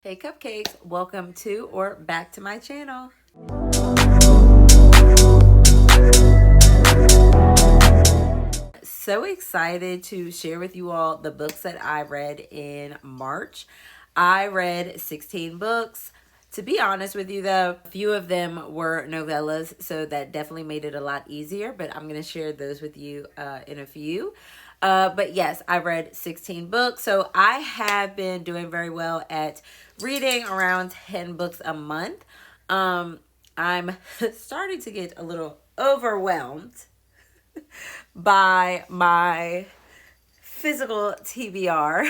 Hey cupcakes, welcome to or back to my channel. So excited to share with you all the books that I read in March. I read 16 books. To be honest with you though, a few of them were novellas, so that definitely made it a lot easier, but I'm going to share those with you in a few. But yes, I read 16 books. So I have been doing very well at reading around 10 books a month. I'm starting to get a little overwhelmed by my physical TBR.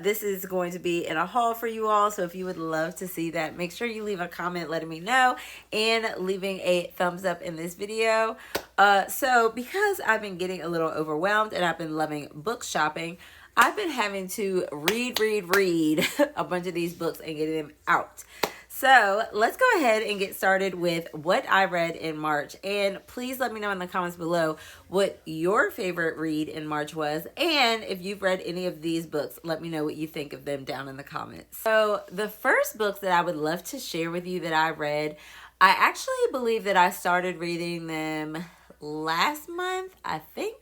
This is going to be in a haul for you all. So if you would love to see that, make sure you leave a comment letting me know and leaving a thumbs up in this video. So because I've been getting a little overwhelmed and I've been loving book shopping, I've been having to read a bunch of these books and get them out. So let's go ahead and get started with what I read in March. And please let me know in the comments below what your favorite read in March was. And if you've read any of these books, let me know what you think of them down in the comments. So the first books that I would love to share with you that I read, I actually believe that I started reading them last month, I think.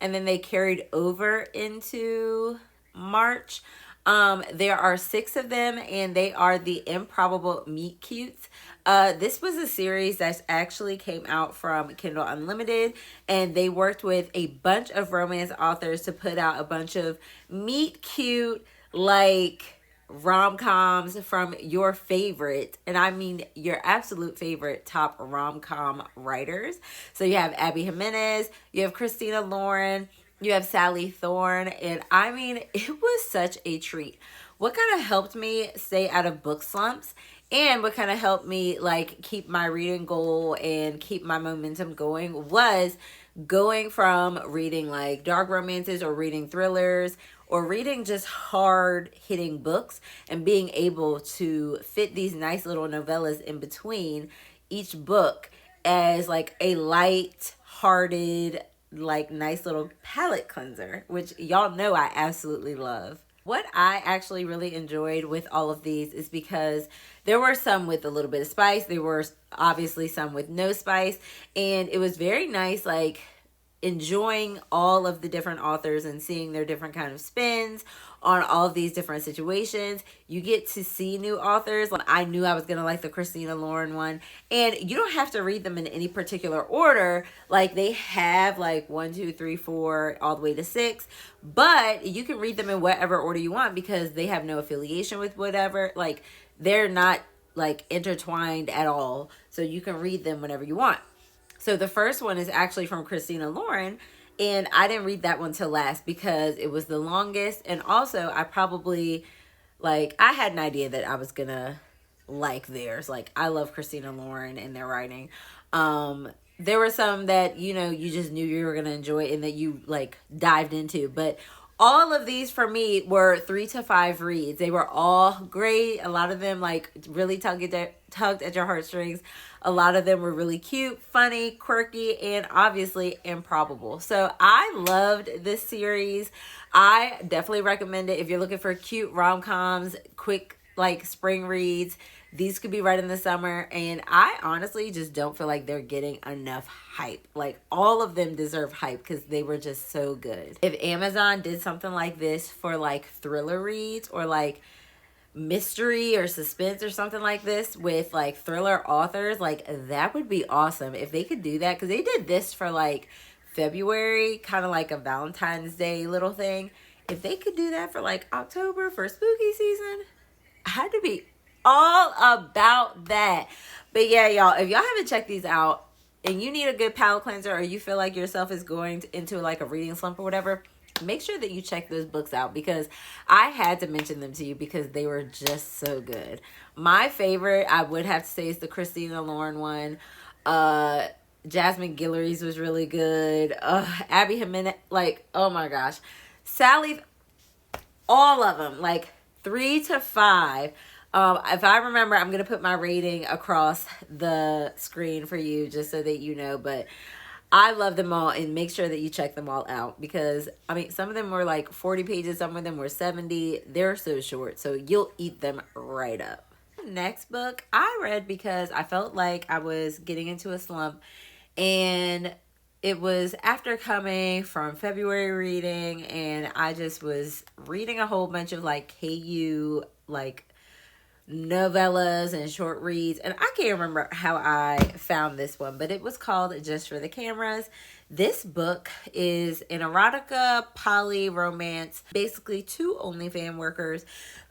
And then they carried over into March. There are 6 of them, and they are the Improbable Meet Cutes. This was a series that actually came out from Kindle Unlimited, and they worked with a bunch of romance authors to put out a bunch of meet cute, like rom-coms from your favorite, and I mean your absolute favorite top rom-com writers. So you have Abby Jimenez, you have Christina Lauren, you have Sally Thorne, and I mean, it was such a treat. What kind of helped me stay out of book slumps and what kind of helped me like keep my reading goal and keep my momentum going was going from reading like dark romances or reading thrillers or reading just hard hitting books and being able to fit these nice little novellas in between each book as like a light hearted, like nice little palate cleanser, which y'all know I absolutely love. What I actually really enjoyed with all of these is because there were some with a little bit of spice. There were obviously some with no spice, and it was very nice, like enjoying all of the different authors and seeing their different kind of spins on all of these different situations. You get to see new authors. I knew I was going to like the Christina Lauren one, and you don't have to read them in any particular order. Like they have like 1, 2, 3, 4, all the way to 6, but you can read them in whatever order you want because they have no affiliation with whatever. Like they're not like intertwined at all. So you can read them whenever you want. So the first one is actually from Christina Lauren, and I didn't read that one till last because it was the longest, and also I probably, like, I had an idea that I was gonna like theirs. Like, I love Christina Lauren and their writing. There were some that, you know, you just knew you were gonna enjoy and that you, like, dived into, but all of these for me were 3 to 5 reads. They were all great. A lot of them like really tugged at your heartstrings. A lot of them were really cute, funny, quirky, and obviously improbable. So I loved this series. I definitely recommend it if you're looking for cute rom-coms, quick like spring reads. These could be right in the summer, and I honestly just don't feel like they're getting enough hype. Like, all of them deserve hype because they were just so good. If Amazon did something like this for, like, thriller reads or, like, mystery or suspense or something like this with, like, thriller authors, like, that would be awesome if they could do that, because they did this for, like, February, kind of like a Valentine's Day little thing. If they could do that for, like, October for spooky season, I had to be all about that. But yeah, y'all, if y'all haven't checked these out and you need a good palate cleanser, or you feel like yourself is going into like a reading slump or whatever, make sure that you check those books out because I had to mention them to you because they were just so good. My favorite, I would have to say, is the Christina Lauren one. Jasmine Guillory's was really good. Abby Jimenez, like, oh my gosh. Sally, all of them, like 3 to 5. If I remember, I'm going to put my rating across the screen for you just so that you know. But I love them all, and make sure that you check them all out because, I mean, some of them were like 40 pages, some of them were 70. They're so short, so you'll eat them right up. Next book I read because I felt like I was getting into a slump, and it was after coming from February reading, and I just was reading a whole bunch of like KU, like novellas and short reads, and I can't remember how I found this one, but it was called Just for the Cameras. This book is an erotica poly romance, basically two OnlyFans workers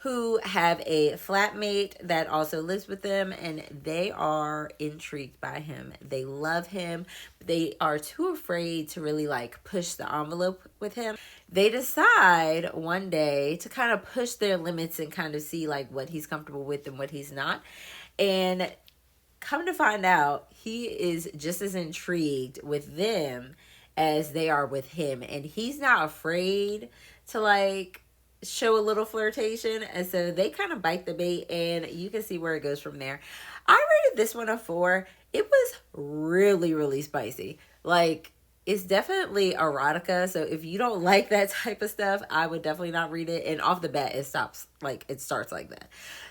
who have a flatmate that also lives with them, and they are intrigued by him. They love him. They are too afraid to really like push the envelope with him. They decide one day to kind of push their limits and kind of see like what he's comfortable with and what he's not. And come to find out, he is just as intrigued with them as they are with him. And he's not afraid to like show a little flirtation. And so they kind of bite the bait, and you can see where it goes from there. I rated this one a 4. It was really, really spicy. Like, it's definitely erotica, so if you don't like that type of stuff, I would definitely not read it. And off the bat, it starts like that.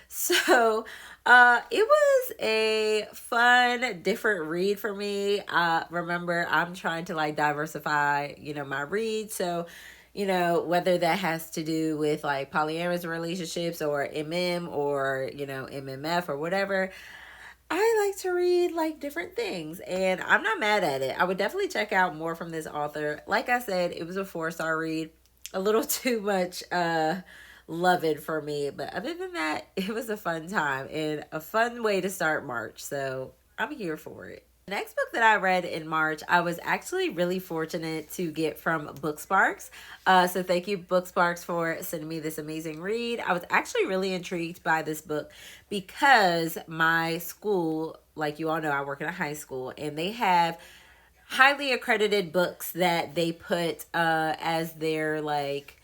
So it was a fun, different read for me. Remember, I'm trying to like diversify, my read. So, whether that has to do with like polyamorous relationships or MM or, MMF or whatever, I like to read like different things, and I'm not mad at it. I would definitely check out more from this author. Like I said, it was a 4-star read, a little too much loving for me, but other than that, it was a fun time and a fun way to start March, so I'm here for it. The next book that I read in March, I was actually really fortunate to get from Booksparks. So thank you, Booksparks, for sending me this amazing read. I was actually really intrigued by this book because my school, like you all know, I work in a high school, and they have highly accredited books that they put as their like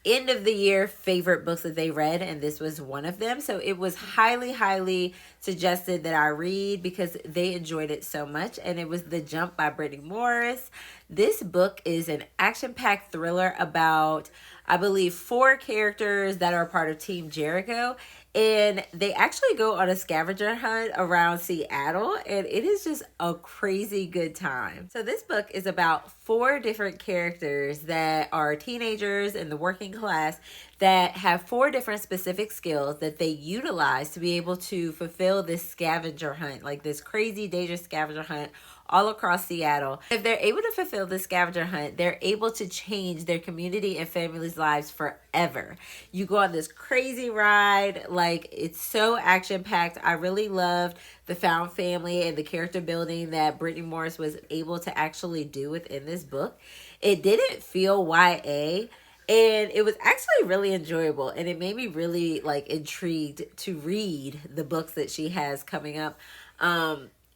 end of the year favorite books that they read, and this was one of them. So it was highly suggested that I read because they enjoyed it so much, and it was The Jump by Brittany Morris. This book is an action-packed thriller about, I believe, 4 characters that are part of Team Jericho, and they actually go on a scavenger hunt around Seattle, and it is just a crazy good time. So this book is about 4 different characters that are teenagers in the working class that have 4 different specific skills that they utilize to be able to fulfill this scavenger hunt, like this crazy dangerous scavenger hunt all across Seattle. If they're able to fulfill the scavenger hunt, they're able to change their community and families' lives forever. You go on this crazy ride, like it's so action-packed. I really loved the found family and the character building that Brittany Morris was able to actually do within this book. It didn't feel YA, and it was actually really enjoyable, and it made me really like intrigued to read the books that she has coming up.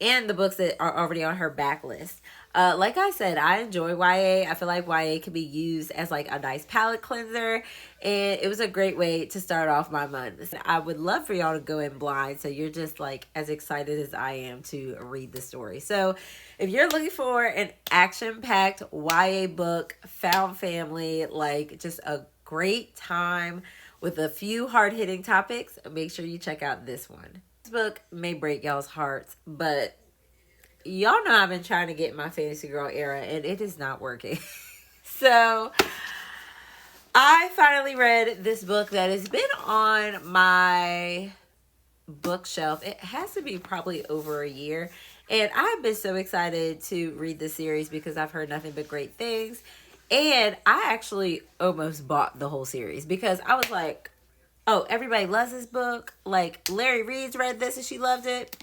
And the books that are already on her backlist. Like I said, I enjoy YA. I feel like YA can be used as like a nice palate cleanser, and it was a great way to start off my month. I would love for y'all to go in blind, so you're just like as excited as I am to read the story. So if you're looking for an action-packed YA book, found family, like just a great time with a few hard-hitting topics, make sure you check out this one. Book may break y'all's hearts, but y'all know I've been trying to get my fantasy girl era, and it is not working. So I finally read this book that has been on my bookshelf. It has to be probably over a year, and I've been so excited to read the series because I've heard nothing but great things. And I actually almost bought the whole series because I was like, oh, everybody loves this book. Like, Larry Reed's read this and she loved it.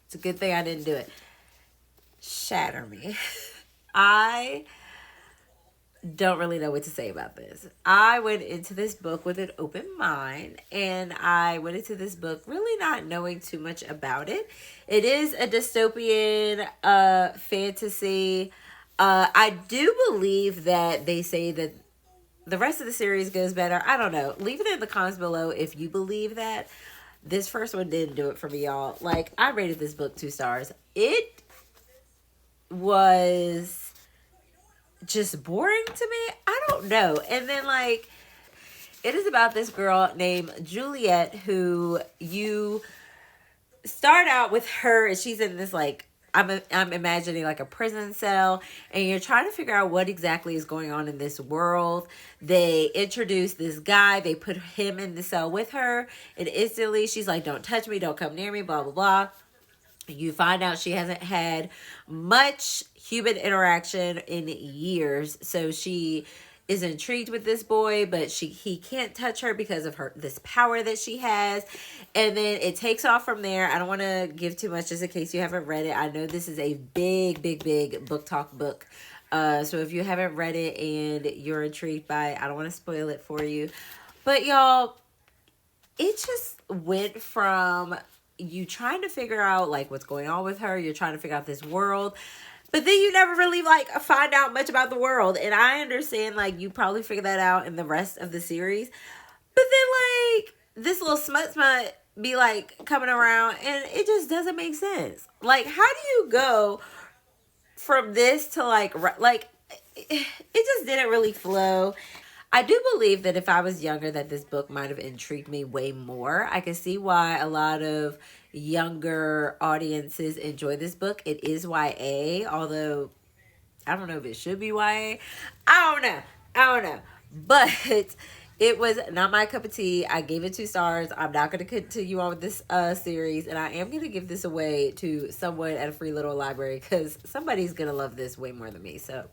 It's a good thing I didn't do it. Shatter me. I don't really know what to say about this. I went into this book with an open mind, and I went into this book really not knowing too much about it. It is a dystopian fantasy. I do believe that they say that the rest of the series goes better. I don't know. Leave it in the comments below if you believe that. This first one didn't do it for me, y'all. Like, I rated this book 2 stars. It was just boring to me. I don't know. And then like, it is about this girl named Juliet who you start out with her, and she's in this like, I'm imagining like a prison cell, and you're trying to figure out what exactly is going on in this world. They introduce this guy, they put him in the cell with her, and instantly she's like, don't touch me, don't come near me, blah blah blah. You find out she hasn't had much human interaction in years, so she is intrigued with this boy, but he can't touch her because of this power that she has. And then it takes off from there. I don't want to give too much just in case you haven't read it. I know this is a big book talk book. So if you haven't read it and you're intrigued by it, I don't want to spoil it for you. But y'all, it just went from you trying to figure out like what's going on with her. You're trying to figure out this world. But then you never really like find out much about the world. And I understand like you probably figure that out in the rest of the series. But then like this little smut be like coming around, and it just doesn't make sense. Like, how do you go from this to like it just didn't really flow. I do believe that if I was younger that this book might have intrigued me way more. I can see why a lot of younger audiences enjoy this book. It is YA, although I don't know if it should be YA. I don't know. But it was not my cup of tea. I gave it 2 stars. I'm not going to continue on with this series, and I am going to give this away to someone at a free little library because somebody's going to love this way more than me. So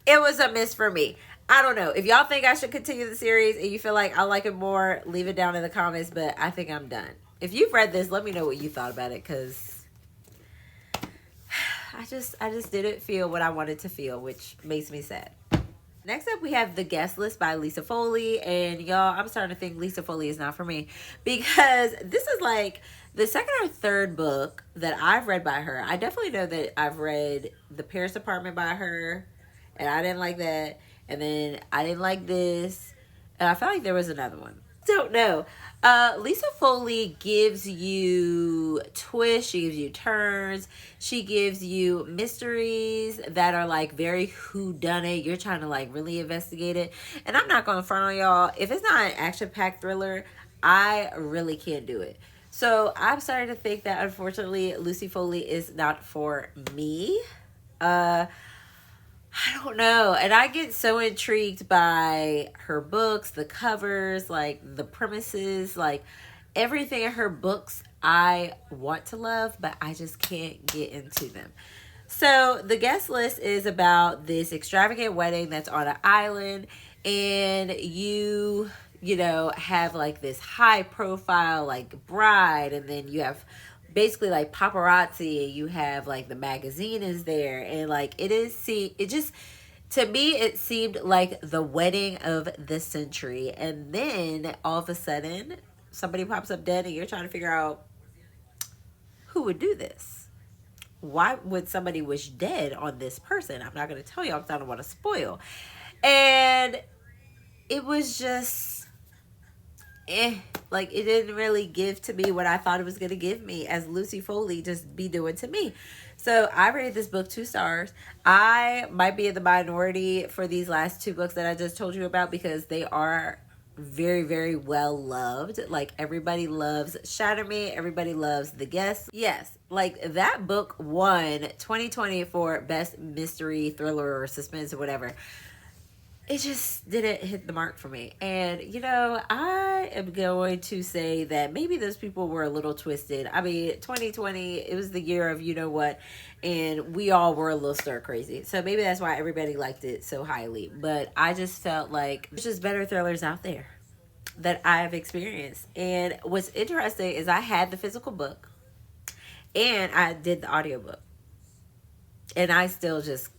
it was a miss for me. I don't know. If y'all think I should continue the series and you feel like I like it more, leave it down in the comments, but I think I'm done. If you've read this, let me know what you thought about it, because I just didn't feel what I wanted to feel, which makes me sad. Next up, we have The Guest List by Lisa Foley, and y'all, I'm starting to think Lisa Foley is not for me, because this is like the second or third book that I've read by her. I definitely know that I've read The Paris Apartment by her, and I didn't like that. And then I didn't like this. And I felt like there was another one. Don't know. Lisa Foley gives you twists. She gives you turns. She gives you mysteries that are like very whodunit. You're trying to like really investigate it. And I'm not going to front on y'all. If it's not an action-packed thriller, I really can't do it. So I'm starting to think that unfortunately Lucy Foley is not for me. I don't know. And I get so intrigued by her books, the covers, like the premises, like everything in her books I want to love, but I just can't get into them. So The Guest List is about this extravagant wedding that's on an island, and you know, have like this high profile like bride, and then you have basically like paparazzi, and you have like the magazine is there, and like it just to me it seemed like the wedding of the century. And then all of a sudden somebody pops up dead, and you're trying to figure out who would do this. Why would somebody wish dead on this person? I'm not going to tell y'all because I don't want to spoil. And it was just like it didn't really give to me what I thought it was going to give me, as Lucy Foley just be doing to me. So I rated this book 2 stars. I might be in the minority for these last 2 books that I just told you about, because they are very, very well loved. Like everybody loves Shatter Me. Everybody loves The Guest. Yes, like that book won 2020 for best mystery, thriller, or suspense, or whatever. It just didn't hit the mark for me. And, you know, I am going to say that maybe those people were a little twisted. I mean, 2020, it was the year of you know what, and we all were a little stir crazy. So maybe that's why everybody liked it so highly. But I just felt like there's just better thrillers out there that I have experienced. And what's interesting is I had the physical book and I did the audiobook. And I still just,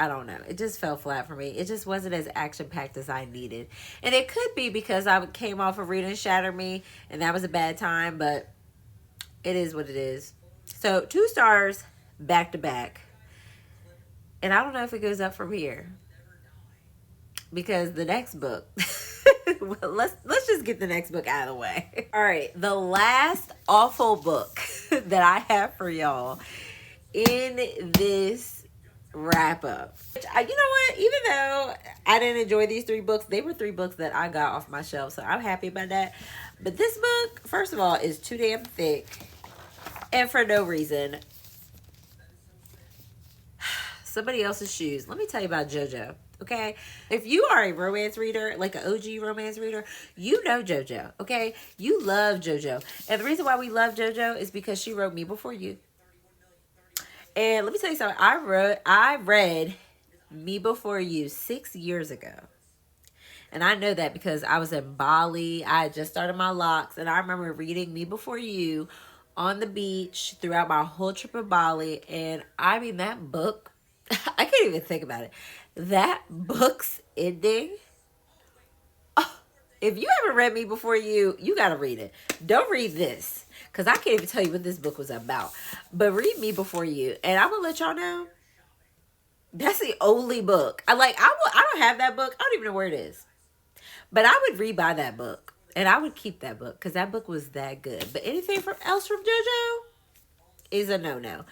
I don't know. It just fell flat for me. It just wasn't as action-packed as I needed. And it could be because I came off of reading Shatter Me, and that was a bad time, but it is what it is. So 2 stars back to back. And I don't know if it goes up from here, because the next book, well, let's just get the next book out of the way. All right, the last awful book that I have for y'all in this wrap up. Which you know what? Even though I didn't enjoy these 3 books, they were 3 books that I got off my shelf, so I'm happy about that. But this book, first of all, is too damn thick, and for no reason. Somebody else's shoes. Let me tell you about JoJo. Okay, if you are a romance reader, like an OG romance reader, you know JoJo. Okay, you love JoJo, and the reason why we love JoJo is because she wrote Me Before You. And let me tell you something. I read Me Before You 6 years ago. And I know that because I was in Bali. I had just started my locks. And I remember reading Me Before You on the beach throughout my whole trip of Bali. And I mean, that book, I can't even think about it. That book's ending. Oh, if you haven't read Me Before You, you got to read it. Don't read this, because I can't even tell you what this book was about. But read Me Before You. And I'm going to let y'all know, that's the only book. I don't have that book. I don't even know where it is. But I would rebuy that book. And I would keep that book, because that book was that good. But anything else from JoJo is a no-no.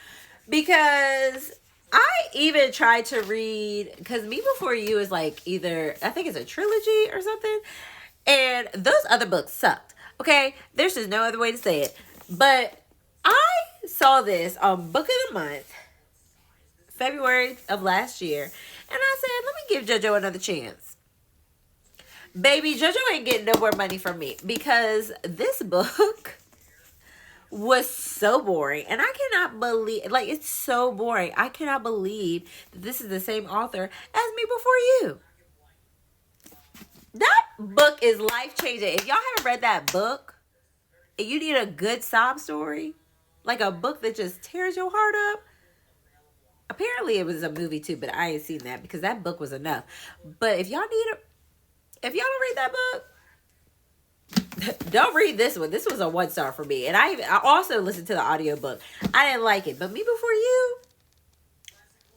Because I even tried to read, because Me Before You is like either, I think it's a trilogy or something. And those other books sucked. Okay? There's just no other way to say it. But I saw this on Book of the Month, February of last year. And I said, let me give JoJo another chance. Baby, JoJo ain't getting no more money from me, because this book was so boring. And I cannot believe, like, it's so boring. I cannot believe that this is the same author as Me Before You. That book is life-changing. If y'all haven't read that book, and you need a good sob story, like a book that just tears your heart up. Apparently it was a movie too, but I ain't seen that, because that book was enough. But if y'all don't read that book, don't read this one. This was a 1-star for me. And I also listened to the audiobook. I didn't like it. But Me Before You,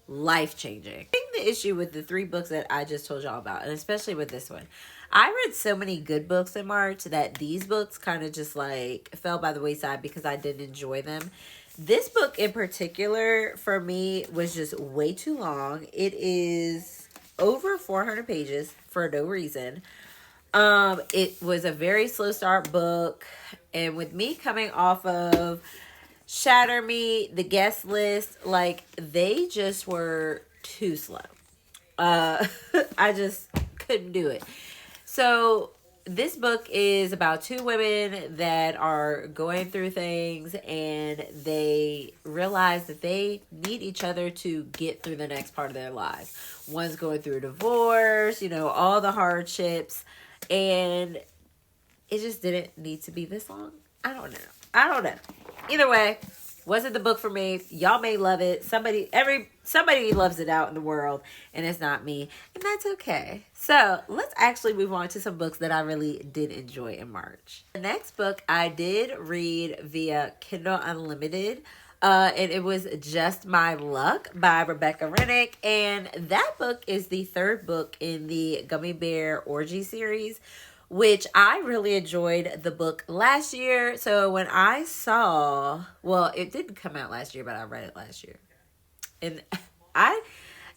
life-changing. I think the issue with the 3 books that I just told y'all about, and especially with this one, I read so many good books in March that these books kind of just like fell by the wayside because I didn't enjoy them. This book in particular for me was just way too long. It is over 400 pages for no reason. It was a very slow start book, and with me coming off of Shatter Me, The Guest List, like, they just were too slow. I just couldn't do it. So this book is about 2 women that are going through things, and they realize that they need each other to get through the next part of their lives. One's going through a divorce, all the hardships, and it just didn't need to be this long. I don't know. Either way, wasn't the book for me. Y'all may love it. Somebody loves it out in the world, and it's not me, and that's okay. So let's actually move on to some books that I really did enjoy in March. The next book I did read via Kindle Unlimited, and it was Just My Luck by Rebecca Rennick, and that book is the 3rd book in the Gummy Bear Orgy series, which I really enjoyed the book last year. So when I saw, well, it didn't come out last year, but I read it last year. And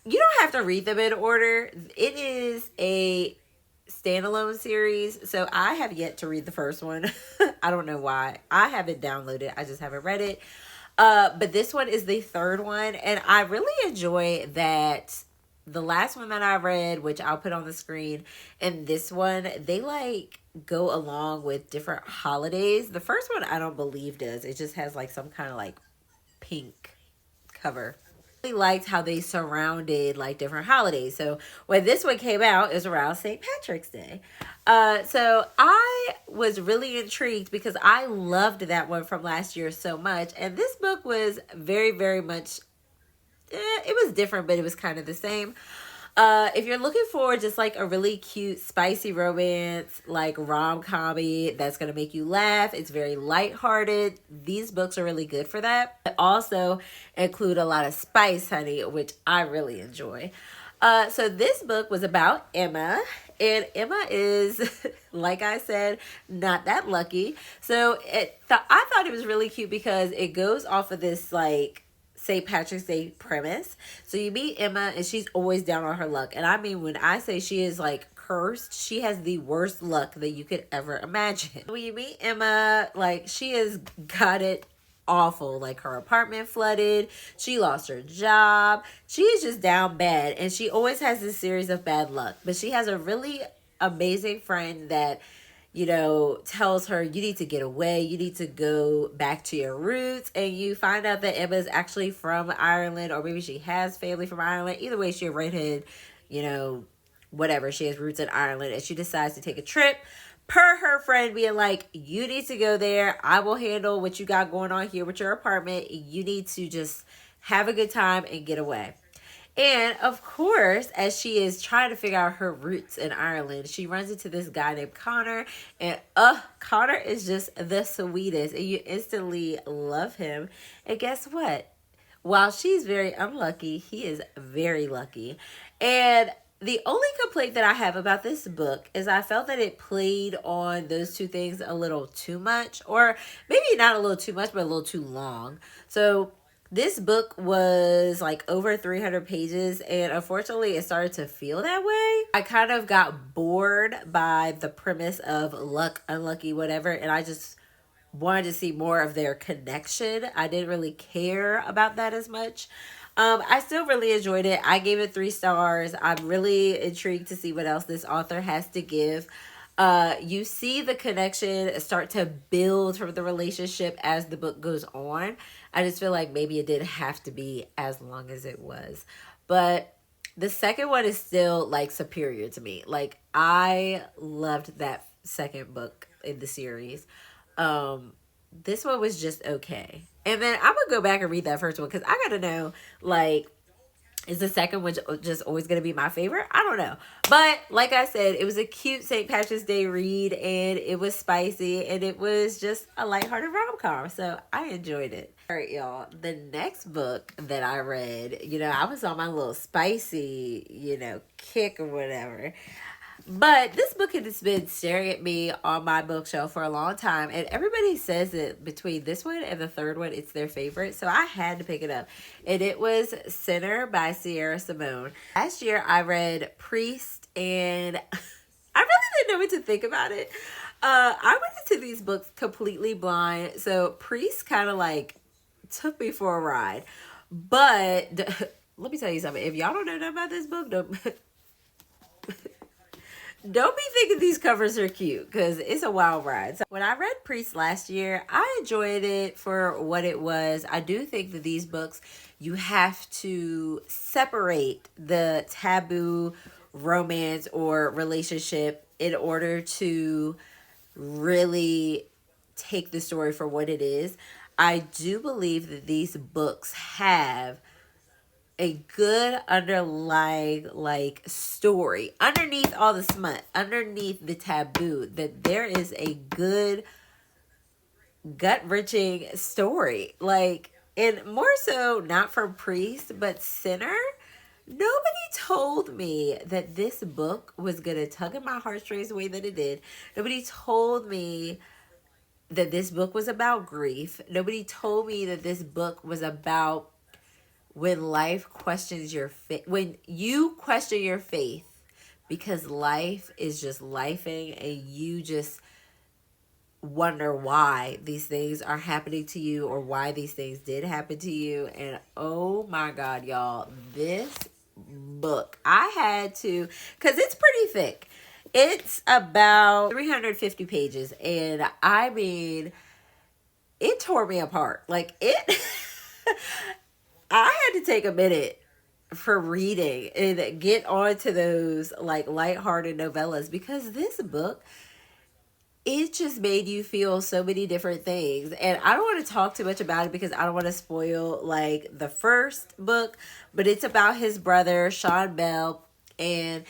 you don't have to read them in order. It is a standalone series. So I have yet to read the first one. I don't know why. I have it downloaded. I just haven't read it. But this one is the 3rd one. And I really enjoy that. The last one that I read, which I'll put on the screen, and this one, they like go along with different holidays. The first one I don't believe does. It just has like some kind of like pink cover. I really liked how they surrounded like different holidays. So when this one came out, it was around St. Patrick's Day. So I was really intrigued because I loved that one from last year so much. And this book was very, very much, it was different, but it was kind of the same. If you're looking for just like a really cute, spicy romance, like rom-com-y that's going to make you laugh, it's very lighthearted, these books are really good for that. They also include a lot of spice, honey, which I really enjoy. So this book was about Emma, and Emma is, like I said, not that lucky. So I thought it was really cute because it goes off of this like St. Patrick's Day premise. So you meet Emma, and she's always down on her luck. And I mean, when I say she is like cursed, she has the worst luck that you could ever imagine. When you meet Emma, like, she has got it awful. Like, her apartment flooded, she lost her job, she is just down bad, and she always has this series of bad luck. But she has a really amazing friend that, you know, tells her, you need to get away, you need to go back to your roots. And you find out that Emma is actually from Ireland, or maybe she has family from Ireland. Either way, she's a redhead, you know, whatever, she has roots in Ireland. And she decides to take a trip, per her friend being like, you need to go there, I will handle what you got going on here with your apartment, you need to just have a good time and get away. And of course, as she is trying to figure out her roots in Ireland, she runs into this guy named Connor. And Connor is just the sweetest, and you instantly love him. And guess what? While she's very unlucky, he is very lucky. And the only complaint that I have about this book is I felt that it played on those two things a little too much, or maybe not a little too much, but a little too long. So this book was like over 300 pages, and unfortunately it started to feel that way. I kind of got bored by the premise of luck, unlucky, whatever, and I just wanted to see more of their connection. I didn't really care about that as much. I still really enjoyed it. I gave it 3 stars. I'm really intrigued to see what else this author has to give. You see the connection start to build from the relationship as the book goes on. I just feel like maybe it didn't have to be as long as it was. But the second one is still like superior to me. Like, I loved that second book in the series. This one was just okay. And then I'm gonna go back and read that first one, because I gotta know, like, is the second one just always going to be my favorite? I don't know. But like I said, it was a cute St. Patrick's Day read, and it was spicy, and it was just a lighthearted rom-com. So I enjoyed it. All right, y'all. The next book that I read, you know, I was on my little spicy, you know, kick or whatever. But this book has been staring at me on my bookshelf for a long time. And everybody says that between this one and the third one, it's their favorite. So I had to pick it up. And it was Sinner by Sierra Simone. Last year, I read Priest, and I really didn't know what to think about it. I went into these books completely blind. So Priest kind of like took me for a ride. But let me tell you something. If y'all don't know nothing about this book, don't be thinking these covers are cute, because it's a wild ride. So when I read Priest last year, I enjoyed it for what it was. I do think that these books, you have to separate the taboo romance or relationship in order to really take the story for what it is. I do believe that these books have a good underlying like story underneath all the smut, underneath the taboo, that there is a good gut-wrenching story. Like, and more so not from Priest, but Sinner. Nobody told me that this book was gonna tug at my heartstrings the way that it did. Nobody told me that this book was about grief. Nobody told me that this book was about when life questions your faith, when you question your faith, because life is just lifing, and you just wonder why these things are happening to you, or why these things did happen to you. And oh my God, y'all, this book, I had to, because it's pretty thick. It's about 350 pages, and I mean, it tore me apart. Like, it I had to take a minute for reading and get onto those like lighthearted novellas, because this book, it just made you feel so many different things. And I don't want to talk too much about it, because I don't want to spoil like the first book, but it's about his brother, Sean Bell. And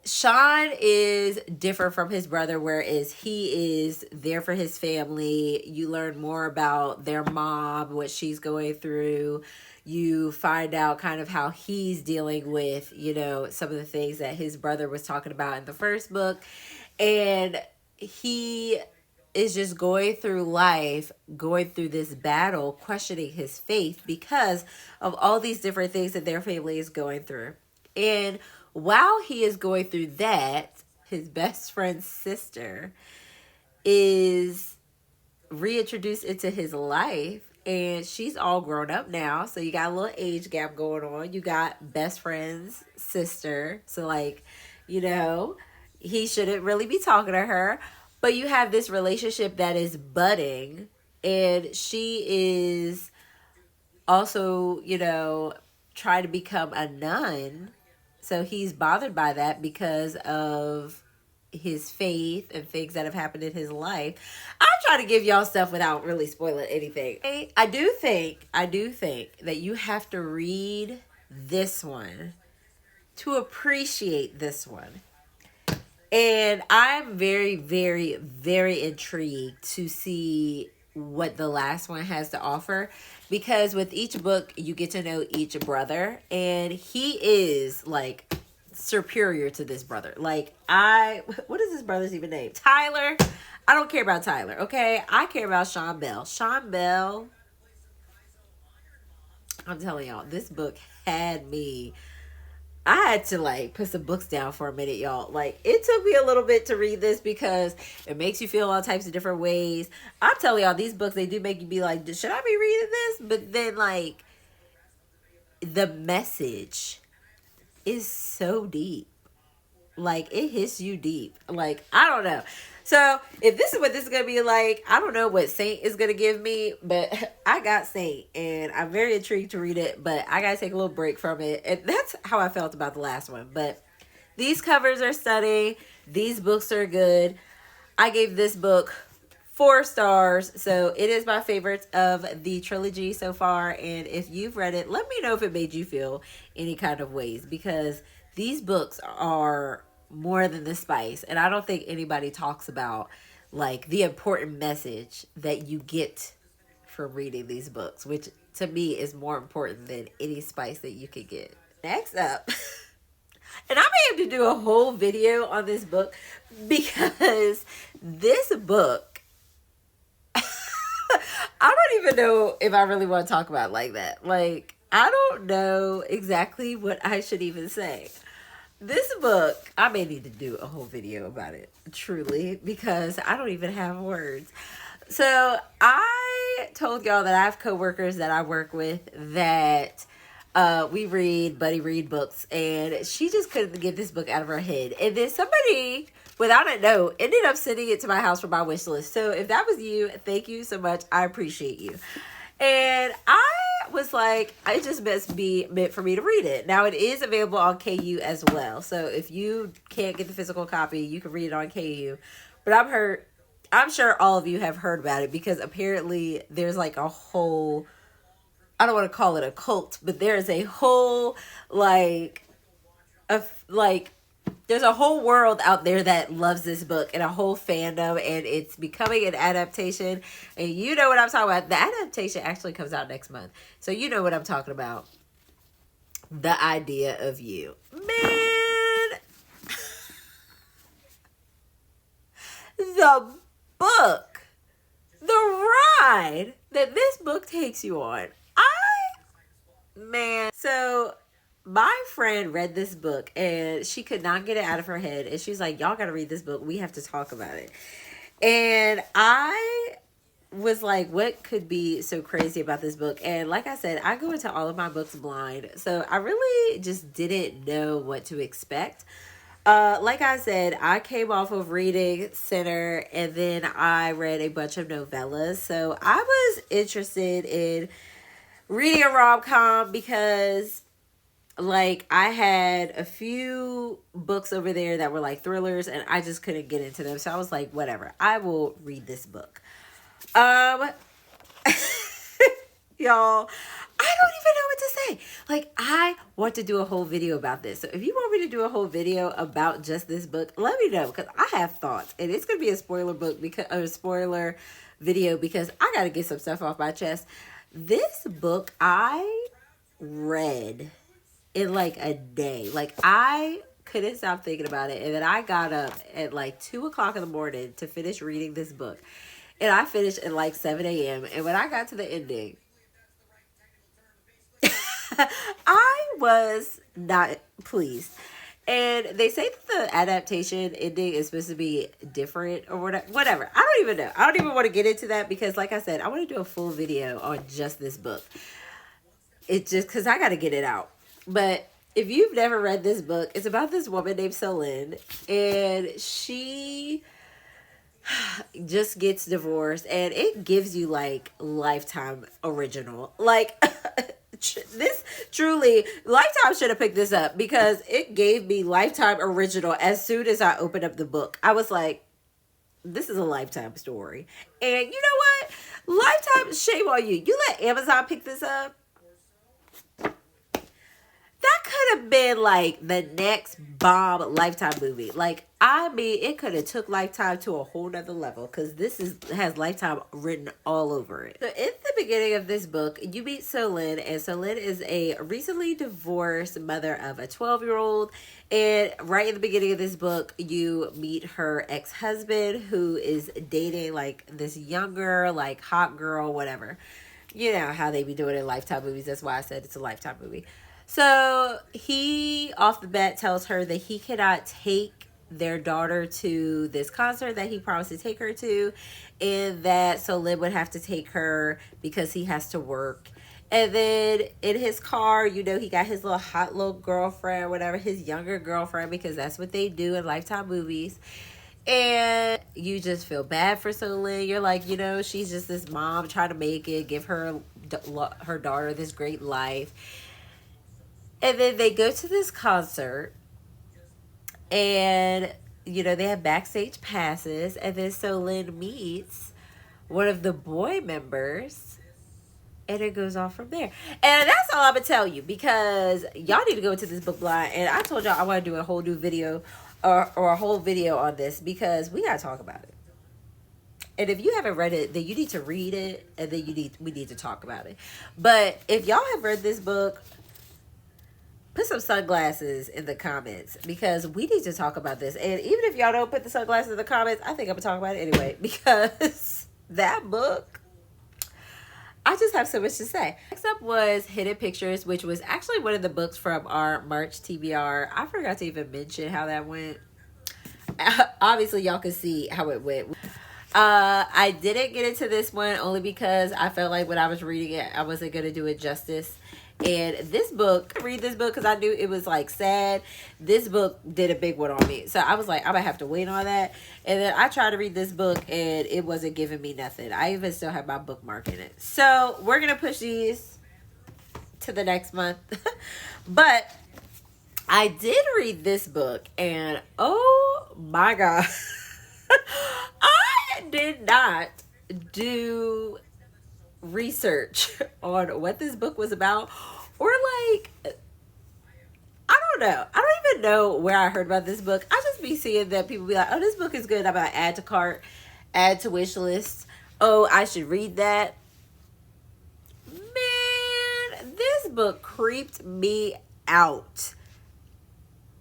Sean is different from his brother, whereas he is there for his family. You learn more about their mom, what she's going through. You find out kind of how he's dealing with, you know, some of the things that his brother was talking about in the first book. And he is just going through life, going through this battle, questioning his faith because of all these different things that their family is going through. And while he is going through that, his best friend's sister is reintroduced into his life, and she's all grown up now, so you got a little age gap going on. You got best friend's sister, so like, you know, he shouldn't really be talking to her, but you have this relationship that is budding, and she is also, you know, trying to become a nun, so he's bothered by that because of his faith and things that have happened in his life. I'm trying to give y'all stuff without really spoiling anything. I do think that you have to read this one to appreciate this one. And I'm very, very, very intrigued to see what the last one has to offer, because with each book you get to know each brother, and he is like superior to this brother. Like, what is this brother's even name? Tyler. I don't care about Tyler, okay? I care about Sean Bell. Sean Bell, I'm telling y'all, this book had me. I had to like put some books down for a minute, y'all. Like, it took me a little bit to read this because it makes you feel all types of different ways. I'm telling y'all, these books, they do make you be like, should I be reading this? But then like, the message is so deep. Like, it hits you deep. Like, I don't know. So if this is what this is going to be like, I don't know what Saint is going to give me, but I got Saint and I'm very intrigued to read it, but I got to take a little break from it. And that's how I felt about the last one. But these covers are stunning. These books are good. I gave this book 4 stars. So it is my favorite of the trilogy so far. And if you've read it, let me know if it made you feel any kind of ways, because these books are more than the spice. And I don't think anybody talks about like the important message that you get from reading these books, which to me is more important than any spice that you could get. Next up, and I may have to do a whole video on this book, because this book, I don't even know if I really want to talk about it like that. Like, I don't know exactly what I should even say. This book, I may need to do a whole video about it, truly, because I don't even have words. So I told y'all that I have coworkers that I work with that we read buddy read books, and she just couldn't get this book out of her head. And then somebody, without a note, ended up sending it to my house for my wish list. So if that was you, thank you so much. I appreciate you. And I was like, it just must be meant for me to read it. Now, it is available on KU as well. So if you can't get the physical copy, you can read it on KU. But I'm sure all of you have heard about it, because apparently there's like a whole, I don't want to call it a cult, but there's a whole there's a whole world out there that loves this book, and a whole fandom, and it's becoming an adaptation. And you know what I'm talking about. The adaptation actually comes out next month, so you know what I'm talking about. The Idea of You. Man, the book, the ride that this book takes you on. So my friend read this book and she could not get it out of her head. And she's like, y'all got to read this book. We have to talk about it. And I was like, what could be so crazy about this book? And like I said, I go into all of my books blind. So I really just didn't know what to expect. Like I said, I came off of reading Sinner, and then I read a bunch of novellas. So I was interested in reading a rom-com, because like I had a few books over there that were like thrillers, and I just couldn't get into them. So I was like, whatever, I will read this book. Y'all, I don't even know what to say. Like, I want to do a whole video about this. So if you want me to do a whole video about just this book, let me know, because I have thoughts, and it's gonna be a spoiler book, because a spoiler video, because I gotta get some stuff off my chest. This book I read in like a day. Like, I couldn't stop thinking about it. And then I got up at like 2 o'clock in the morning to finish reading this book. And I finished at like 7 a.m. And when I got to the ending, I was not pleased. And they say that the adaptation ending is supposed to be different or whatever. I don't even know. I don't even want to get into that because, like I said, I want to do a full video on just this book. It's just because I got to get it out. But if you've never read this book, it's about this woman named Solin. And she just gets divorced. And it gives you, like, Lifetime original. Like... This truly, Lifetime should have picked this up because it gave me Lifetime original as soon as I opened up the book. I was like, this is a Lifetime story. And you know what? Lifetime, shame on you. You let Amazon pick this up. That could have been like the next bomb Lifetime movie. Like, I mean, it could have took Lifetime to a whole nother level because this has Lifetime written all over it. So in the beginning of this book, you meet Solin, and Solin is a recently divorced mother of a 12-year-old. And right in the beginning of this book, you meet her ex-husband who is dating like this younger, like hot girl, whatever. You know how they be doing in Lifetime movies. That's why I said it's a Lifetime movie. So he, off the bat, tells her that he cannot take their daughter to this concert that he promised to take her to, and that Solin would have to take her because he has to work. And then in his car, you know, he got his little hot little girlfriend, whatever, his younger girlfriend, because that's what they do in Lifetime movies. And you just feel bad for Solin. You're like, you know, she's just this mom trying to make it, give her daughter this great life. And then they go to this concert, and, you know, they have backstage passes, and then Solin meets one of the boy members, and it goes off from there. And that's all I'm going to tell you, because y'all need to go into this book blind, and I told y'all I want to do a whole new video, or a whole video on this, because we got to talk about it. And if you haven't read it, then you need to read it, and then we need to talk about it. But if y'all have read this book, put some sunglasses in the comments because we need to talk about this. And even if y'all don't put the sunglasses in the comments, I think I'm going to talk about it anyway because that book, I just have so much to say. Next up was Hidden Pictures, which was actually one of the books from our March TBR. I forgot to even mention how that went. Obviously, y'all can see how it went. I didn't get into this one only because I felt like when I was reading it, I wasn't going to do it justice. And this book, I read this book because I knew it was like sad. This book did a big one on me. So I was like, I'm going to have to wait on that. And then I tried to read this book and it wasn't giving me nothing. I even still have my bookmark in it. So we're going to push these to the next month. But I did read this book and oh my God. I did not do research on what this book was about, or like, I don't know. I don't even know where I heard about this book. I just be seeing that people be like, oh, this book is good. I'm about to add to cart, add to wish list. Oh, I should read that. Man, this book creeped me out.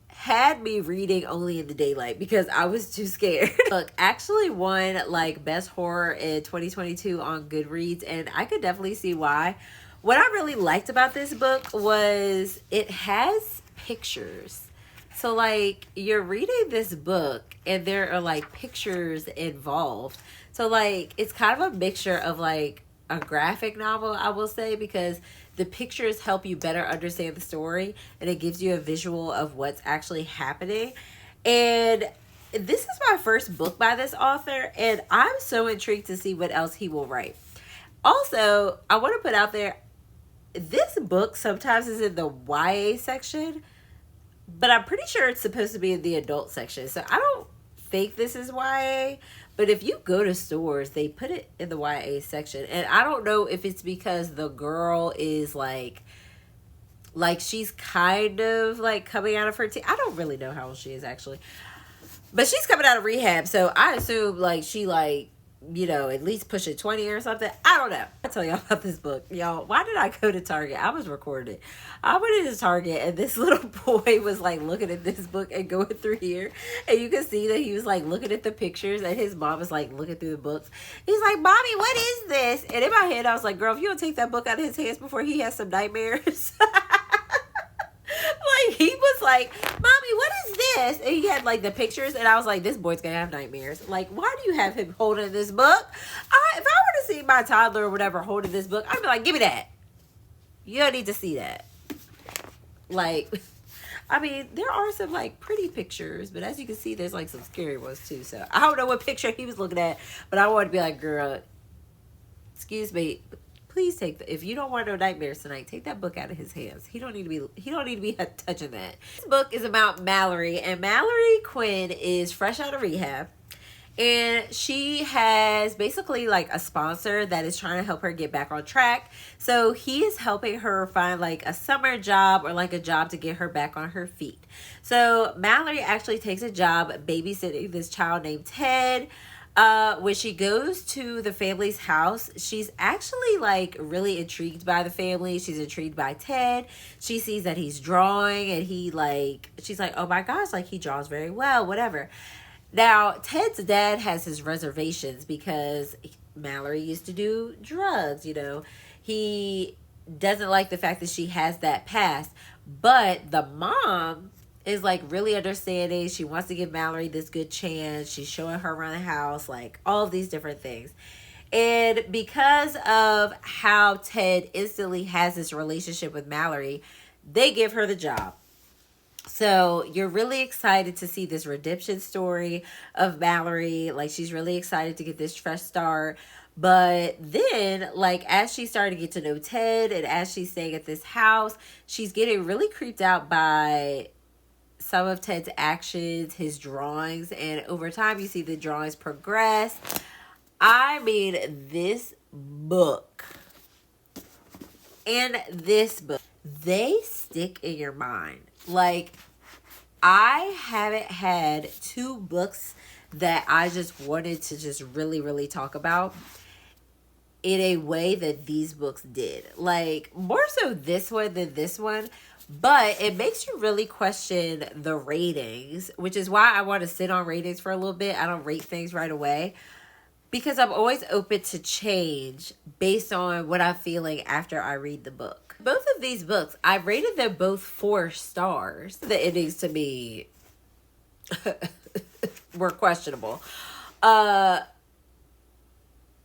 Had me reading only in the daylight because I was too scared. Look, actually won like best horror in 2022 on Goodreads, and I could definitely see why. What I really liked about this book was it has pictures. So like you're reading this book and there are like pictures involved. So like it's kind of a mixture of like a graphic novel, I will say, because the pictures help you better understand the story and it gives you a visual of what's actually happening. And this is my first book by this author, and I'm so intrigued to see what else he will write. Also, I want to put out there, this book sometimes is in the YA section, but I'm pretty sure it's supposed to be in the adult section. So I don't think this is YA. But if you go to stores, they put it in the YA section. And I don't know if it's because the girl is like she's kind of like coming out of her teen. I don't really know how old she is actually. But she's coming out of rehab. So I assume like she like you know, at least push it 20 or something. I don't know. I'll tell y'all about this book. Y'all, why did I go to Target? I was recording. I went into Target and this little boy was like looking at this book and going through here. And you can see that he was like looking at the pictures and his mom was like looking through the books. He's like, Mommy, what is this? And in my head, I was like, girl, if you don't take that book out of his hands before he has some nightmares. Like, he was like, Mommy, what is this? And he had like the pictures, and I was like, this boy's gonna have nightmares. Like, why do you have him holding this book? If I were to see my toddler or whatever holding this book, I'd be like, give me that. You don't need to see that. Like, I mean, there are some like pretty pictures, but as you can see, there's like some scary ones too. So I don't know what picture he was looking at, but I wanted to be like, girl, excuse me, please take if you don't want no nightmares tonight, take that book out of his hands. He don't need to be touching that. This book is about Mallory, and Mallory Quinn is fresh out of rehab, and she has basically like a sponsor that is trying to help her get back on track. So he is helping her find like a summer job or like a job to get her back on her feet. So Mallory actually takes a job babysitting this child named Ted. When she goes to the family's house, she's actually like really intrigued by the family. She's intrigued by Ted. She sees that he's drawing, and she's like, oh my gosh, like he draws very well, whatever. Now, Ted's dad has his reservations because Mallory used to do drugs, you know. He doesn't like the fact that she has that past, but the mom is like really understanding. She wants to give Mallory this good chance. She's showing her around the house, like all of these different things. And because of how Ted instantly has this relationship with Mallory, they give her the job. So you're really excited to see this redemption story of Mallory. Like, she's really excited to get this fresh start. But then, like, as she started to get to know Ted, and as she's staying at this house, she's getting really creeped out by some of Ted's actions, his drawings, and over time you see the drawings progress. I mean, this book and this book, they stick in your mind. Like, I haven't had two books that I just wanted to just really, really talk about in a way that these books did. Like, more so this one than this one. But it makes you really question the ratings, which is why I want to sit on ratings for a little bit. I don't rate things right away because I'm always open to change based on what I'm feeling after I read the book. Both of these books, I rated them both 4 stars. The endings to me were questionable.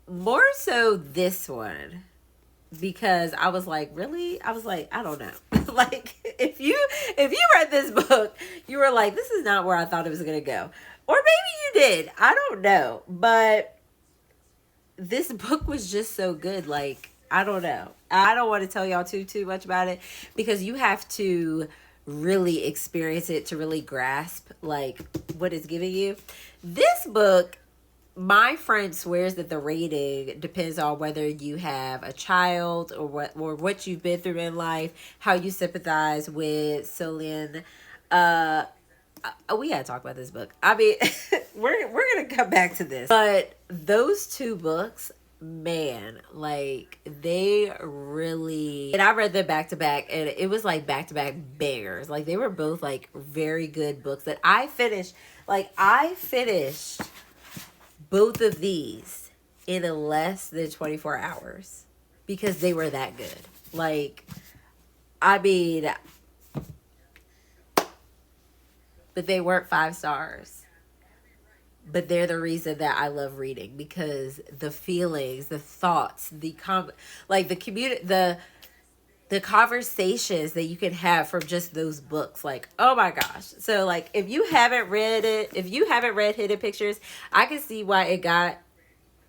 More so this one, because I was like, really? I was like, I don't know. Like, if you read this book, you were like, this is not where I thought it was going to go. Or maybe you did. I don't know. But this book was just so good. Like, I don't know. I don't want to tell y'all too much about it because you have to really experience it to really grasp, like, what it's giving you. This book, my friend swears that the rating depends on whether you have a child or what you've been through in life, how you sympathize with Celine. We gotta talk about this book. I mean, we're gonna come back to this, but those 2 books, man, like, they really, and I read them back to back, and it was like back to back bangers. Like, they were both like very good books that I finished. Like, I finished both of these in less than 24 hours because they were that good. Like, I mean, but they weren't 5 stars. But they're the reason that I love reading, because the feelings, the thoughts, the conversations that you can have from just those books. Like, oh my gosh. So, like, if you haven't read Hidden Pictures, I can see why it got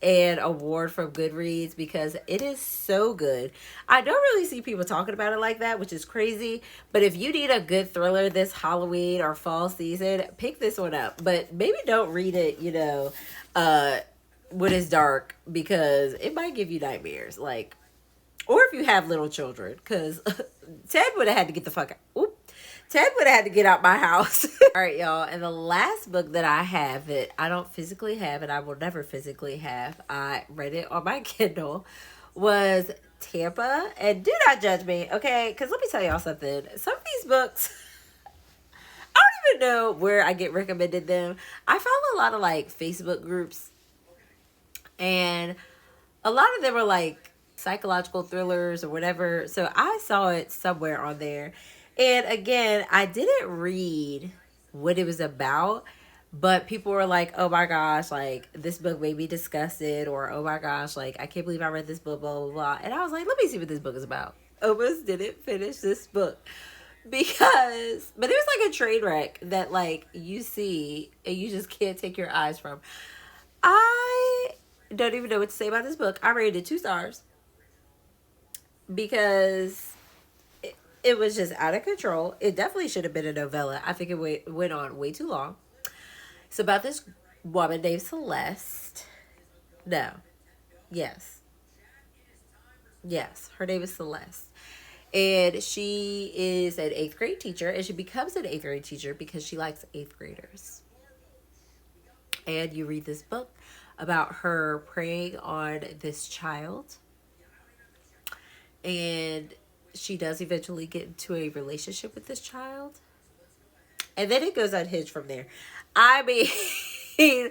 an award from Goodreads, because it is so good. I don't really see people talking about it like that, which is crazy. But if you need a good thriller this Halloween or fall season, pick this one up. But maybe don't read it, you know, when it's dark, because it might give you nightmares. Like, or if you have little children, because Ted would have had to get the fuck out. Ted would have had to get out my house. All right, y'all. And the last book that I have that I don't physically have and I will never physically have, I read it on my Kindle, was Tampa. And do not judge me, okay? Because let me tell y'all something. Some of these books, I don't even know where I get recommended them. I follow a lot of like Facebook groups, and a lot of them are like psychological thrillers or whatever. So I saw it somewhere on there. And again, I didn't read what it was about, but people were like, oh my gosh, like this book made me disgusted, or oh my gosh, like I can't believe I read this book, blah, blah, blah. And I was like, let me see what this book is about. Almost didn't finish this book but it was like a train wreck that like you see and you just can't take your eyes from. I don't even know what to say about this book. I rated it 2 stars because it was just out of control. It definitely should have been a novella. I think it went on way too long. It's about this woman named Celeste. No. Yes. Yes. Her name is Celeste. And she is an 8th grade teacher. And she becomes an 8th grade teacher because she likes 8th graders. And you read this book about her preying on this child. And she does eventually get into a relationship with this child. And then it goes unhinged from there. I mean,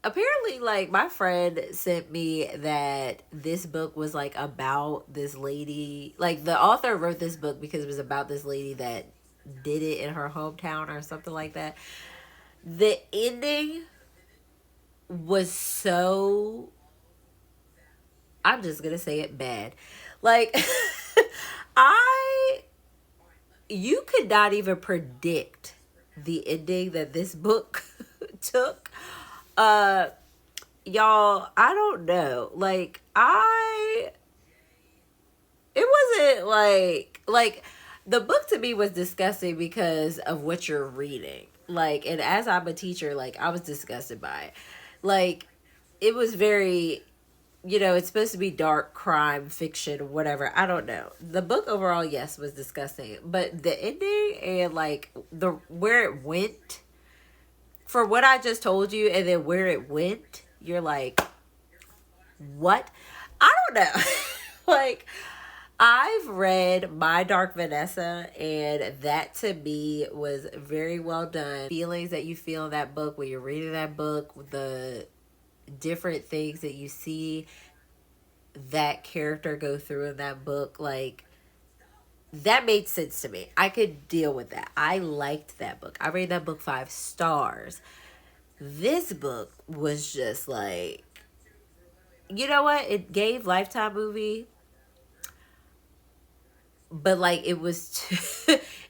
apparently, like, my friend sent me that this book was, like, about this lady. Like, the author wrote this book because it was about this lady that did it in her hometown or something like that. The ending was so... I'm just going to say it bad. Like, you could not even predict the ending that this book took. Y'all, I don't know. Like, it wasn't like the book to me was disgusting because of what you're reading. Like, and as I'm a teacher, like, I was disgusted by it. Like, it was very... it's supposed to be dark crime fiction, whatever. I don't know. The book overall, yes, was disgusting. But the ending and like where it went, for what I just told you, and then where it went, you're like, what? I don't know. Like, I've read My Dark Vanessa, and that to me was very well done. Feelings that you feel in that book when you're reading that book, the different things that you see that character go through in that book, like, that made sense to me. I could deal with that. I liked that book. I rated that book 5 stars. This book was just like, you know what? It gave Lifetime movie, but like it was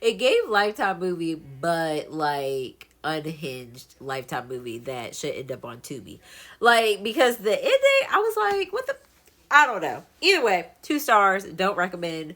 it gave Lifetime movie, but like unhinged Lifetime movie that should end up on Tubi. Like, because the ending, I was like, what the... I don't know. Either way, 2 stars. Don't recommend.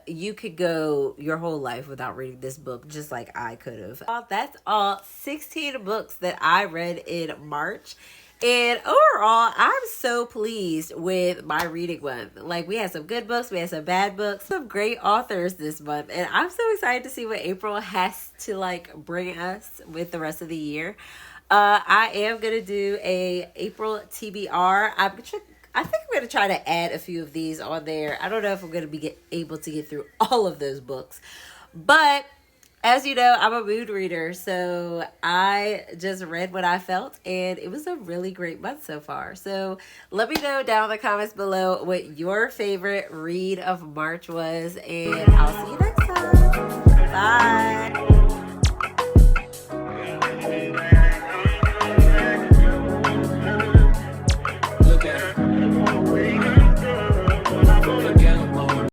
You could go your whole life without reading this book, just like I could have. That's all 16 books that I read in March. And overall, I'm so pleased with my reading month. Like, we had some good books, we had some bad books, some great authors this month. And I'm so excited to see what April has to, like, bring us with the rest of the year. I am going to do a April TBR. I think I'm going to try to add a few of these on there. I don't know if I'm going to be able to get through all of those books. But as you know, I'm a mood reader, so I just read what I felt, and it was a really great month so far. So let me know down in the comments below what your favorite read of March was, and I'll see you next time.